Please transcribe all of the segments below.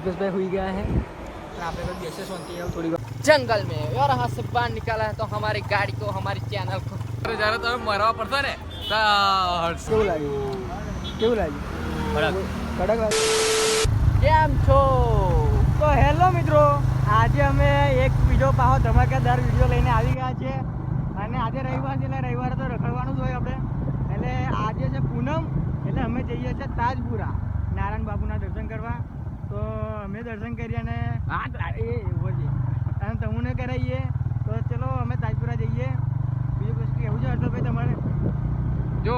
कल्पेश भाई हुई गया है आप जैसे सुनती है थोड़ी जंगल में और यहाँ से बाहर निकाला है तो हमारी गाड़ी को हमारी चैनल को जरा तो मरवा पड़ता ने केવું લાગ્યું કડક કેમ છો? તો હેલો મિત્રો, આજે અમે એક બીજો પાહો ધમાકેદાર વિડીયો લઈને આવી ગયા છે અને આજે રવિવાર છે એટલે રવિવારે તો રખડવાનું જ હોય આપણે. એટલે આજે છે પૂનમ એટલે અમે જઈએ છીએ તાજપુરા નારાયણ બાપુના દર્શન કરવા. તો અમે દર્શન કરીએ અને એ એવો છે અને તમને કરાવીએ. તો ચલો અમે તાજપુરા જઈએ. બીજું પછી કેવું છે હર્ષદભાઈ તમારે? જો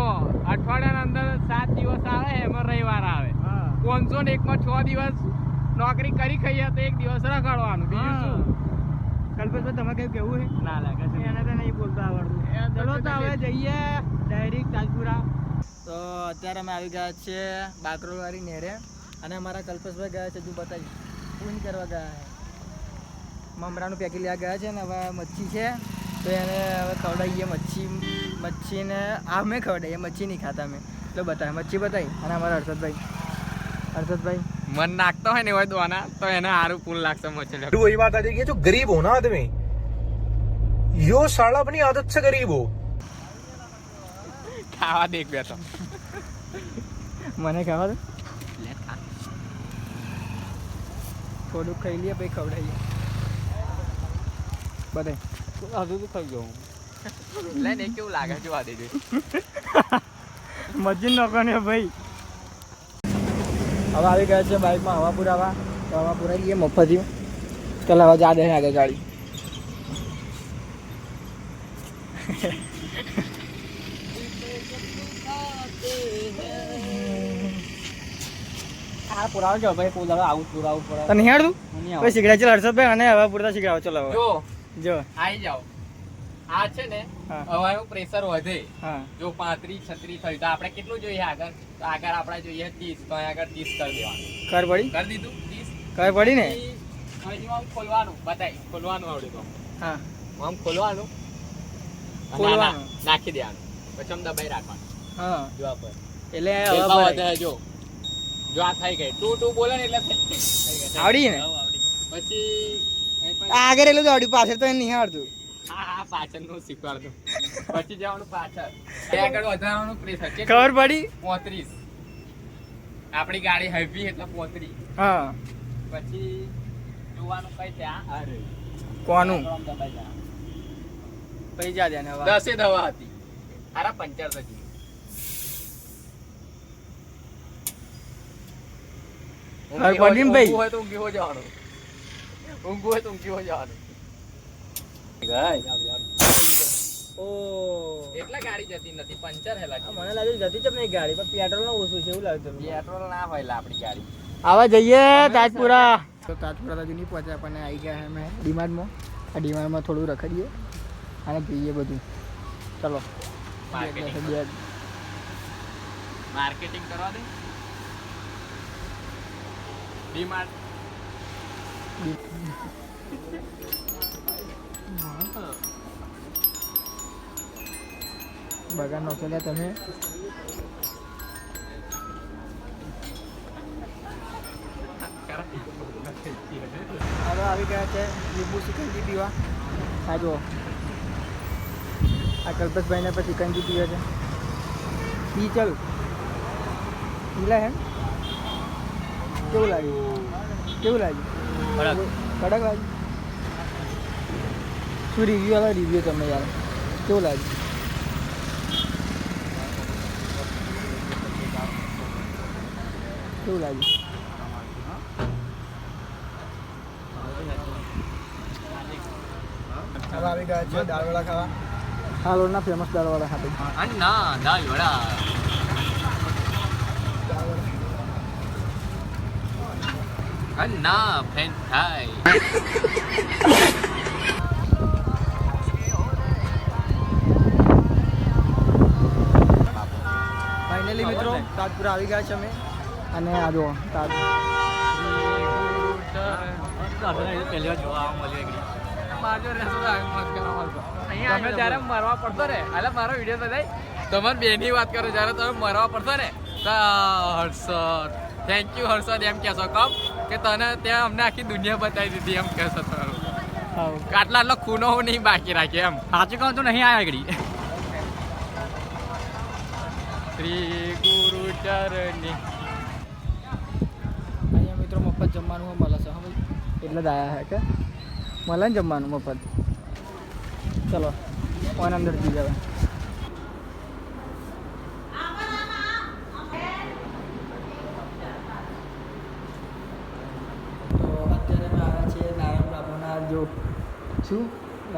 અઠવાડિયાના અંદર 7 દિવસ આવે એમાં રવિવાર આવે. 501 માં 6 દિવસ નોકરી કરી ખાઈએ તો 1 દિવસ રખડવાનું. બીજું શું? કલ્પેશભાઈ તમે કયું કેવું છે? ના લાગે છે એને તો નહીં બોલતા આવડતું. ચલો તો હવે જઈએ ડાયરેક્ટ તાજપુરા. તો અત્યારે અમે આવી ગયા છીએ બાકરોલવાળી નહેરે અને અમારા કલ્પેશભાઈ ગયા છે. તું બતાવી પૂન કરવા ગયા છે. મમરાનું પેકેટ લેવા ગયા છે ને હવે મચ્છી છે તો એને હવે ખવડાવીએ. મચ્છીને અમે ખવડાવીએ, મચ્છી નહીં ખાતા અમે. તો બતાવે મચ્છી બતાવી. અને અમારા હર્ષદભાઈ મન નાખતો હોય ને હોય દોના તો એને સારું પૂન લાગશે મચ્છી. वही बात आ जाएगी जो गरीब हो ना आदमी, यो साला अपनी आदत से गरीब हो. ખાવા દેખ બે તો મને ખાવા દે, થોડુંક ખાઈ લઈએ પછી ખવડાવીએ. બતાવી હજુ તો થઈ ગયું લઈને કેવું લાગે જોવા દેજો. મજીન નોકો ને ભાઈ. હવે આવી ગયા છે બાઇકમાં હવા પુરાવા. તો હવા પુરાઈ લઈએ મફતી. ચાલ હવે જા દે આગળ ગાડી. આ પુરાવો જો ભાઈ કોઈ આવું પુરાવું પડે તને હેડ તું કોઈ શીખડાય. ચાલ હર્ષદભાઈ અને હવા પુરતા શીખડાવો. ચલો હવે જો આવી જાઓ. આ છે ને હવાનું પ્રેશર વધે. હા જો 35 36 થયું તો આપણે કેટલું જોઈએ આગળ? તો આગળ આપણે જોઈએ 30 તો આગળ 30 કરી દેવાનું. ખબર પડી? કરી દીધું 30 ખબર પડી ને? હવે આમ ખોલવાનું બતાય. ખોલવાનું આવડે તો હા આમ ખોલવાનું નાખી દેવાનું પછી આમ દબાઈ રાખવાનું. હા જો આ પર એટલે હવા વધે. જો આ થઈ ગઈ ટુ બોલે ને એટલે થઈ ગઈ. આવડી ને? પછી આગળ એટલું આવડ્યું, પાછળ તો એ નહીં આવડતું. હા પાછળનું શીખવાડતું. પછી જવાનું પાછળ આગળ વધારવાનું પ્રેશર. ખબર પડી? 35. આપણી ગાડી હેવી એટલે 35. હા પછી જોવાનું કઈ ત્યાં અરે કોનું દબાઈ જા. પછી જા દે ને હવે 10 દવા હતી. હારા પંચર થઈ. પડીમ ભાઈ હોય તો ઊંઘી હો જવાનું. ઊંઘું હોય તો ઊંઘી હો જવાનું. ઓ એટલે ગાડી જતી નથી, પંચર હેલા. મને લાગે જતી જ નહીં ગાડી, પણ પેટ્રોલ ના ઓછું છે એવું લાગતું. પેટ્રોલ ના હોય લા આપણી ગાડી. આવા જઈએ તાજપુરા. તો તાજપુરા તો નહીં પહોંચ્યા પણ આવી ગયા અમે ડીમાર્ટમાં. આ ડીમાર્ટમાં થોડું રખડીએ અને જોઈએ બધું. ચલો માર્કેટિંગ કરવા દે. ડીમાર્ટ બગાડ નો ચાલ્યા તમે. હવે આવી ગયા છે લીંબુ સિકંજી પીવા. હા જો આ કલ્પેશભાઈને પણ સિકંજી પીવે છે. પી ચાલ પીલા હે. કેવું લાગ્યું? કડક લાગ્યું. શું રિવ્યુ આવે? રિવ્યુ તમે યાર કેવું લાગ્યું? કેવું લાગ્યું? હવે આવી ગયા છે દાળવડા ખાવા. હાલોરના ફેમસ દાળવડા ખાતે. અન્ના દાલ વડા. Anna French fry. ફાઇનલી મિત્રો તાજપુરા આવી ગયા છે અમે. અને આ જો પહેલી વાર જોવા મળ્યું. તમે જયારે મરવા પડતો ને એટલે મારો વિડીયો બધાય તમારે બેની વાત કરો. જયારે તમે મરવા પડતો ને તો હર્ષદ થેન્ક યુ હર્ષદ એમ કહેશો કમ કે તને ત્યાં અમને આખી દુનિયા બતાવી દીધી એમ કહેશો તારું હા આટલા ખૂનો નહીં બાકી રાખે એમ સાચું કહું તો નહીં આવ્યા આગળ શ્રી ગુરુ ચરણી અહીંયા મિત્રો મફત જમવાનું મળે છે હા ભાઈ એટલે જ આવ્યા હે કે મળે ને જમવાનું મફત ચલો ઓન અંદર જઈ જવા તો અત્યારે અમે આવ્યા છીએ નારાયણ બાપુના જો શું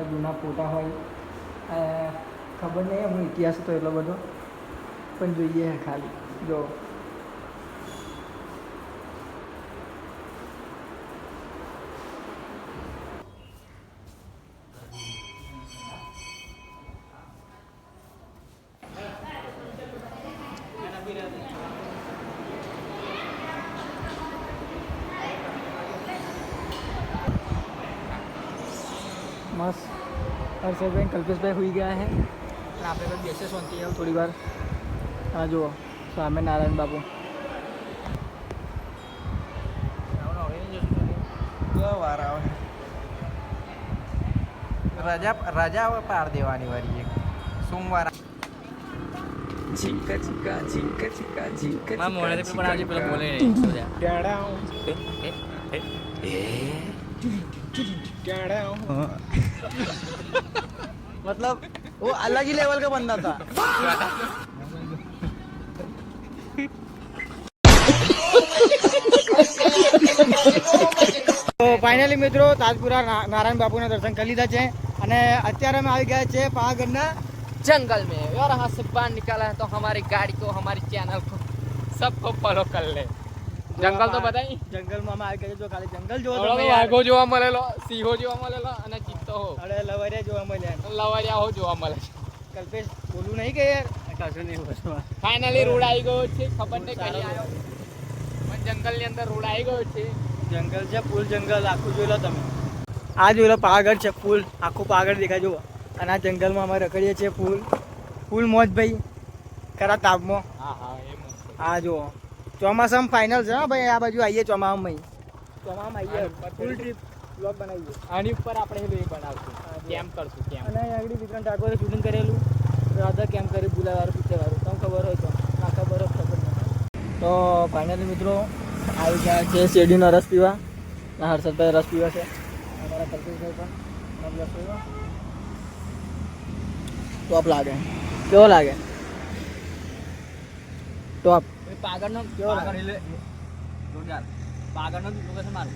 જૂના ફોટા હોય ખબર નહીં એમનો ઇતિહાસ હતો એટલો બધો પણ જોઈએ ખાલી જો મસ્ત હર્ષદભાઈ કલ્પેશભાઈ હોઈ ગયા છે અને આપણે બસ બેસે શાંતિ આવ થોડી વાર હા જુઓ સામે નારાયણ બાપુ વાર આવે રજા હવે પાર દેવાની વારી એક સોમવાર ઝીંકા ઝીંકા ઝીંકા ઝીંકા ઝીંકા મારા મોઢેથી પણ આજે પેલા બોલે નહીં मतलब वो अलग ही लेवल का बंदा था તો ફાઇનલી મિત્રો તાજપુરા નારાયણ બાપુના દર્શન કરી લીધા છે અને અત્યારે અમે આવી ગયા છે પાવાગઢના जंगल में और यहाँ से बाहर निकाला है तो हमारी गाड़ी को हमारी चैनल को सबको फॉलो कर ले જંગલ તો બતાવી જંગલમાં અમે આવી ગયા છે જો ખાલી જંગલ વાઘો જોવા મળેલો સિંહો જોવા મળેલો અને ચિત્તો અરે લવરિયા જોવા મળ્યા લવારિયા જોવા મળે છે કલ્પેશ બોલું નહીં કે યાર કશું નહીં બોલવા ફાઇનલી રોડ આવી ગયો છે ખબર નહીં કઈ આવ્યો પણ જંગલની અંદર રોડ આવી ગયો છે જંગલ છે ફૂલ જંગલ આખું જોઈ લો તમે આ જોઈ લો પાવાગઢ છે ફૂલ આખું પાવાગઢ દેખાય જુઓ અને આ જંગલમાં અમે રખડીએ છીએ ફૂલ મોજ ભાઈ ખરા તાપમાં હા હા એ મસ્ત આ જુઓ ચોમાસામાં ફાઇનલ છે હા ભાઈ આ બાજુ આવીએ ચોમાસામાં આવીએ ફૂલ ટ્રીપ બ્લોગ બનાવીએ આની ઉપર આપણે એ બનાવશું કેમ્પ કરશું કેમ્પ અને આગળ વિક્રાંત ઠાકોરે શૂટિંગ કરેલું રાધા કેમ્પ કરી ભૂલાવાળું પિક્ચરવાળું તમને ખબર હોય તો ના ખબર જ ખબર નથી તો ફાઇનલી મિત્રો આવી ગયા છે શેરડીનો રસ પીવા ના હર્ષદભાઈ રસ પીવા છે અમારા કલ્પેશભાઈ પણ રસ પીવા ટોપ લાગે કેવો લાગે ટોપ પાગળનો કેવો લાગે પાગળનો લોકેશન મારું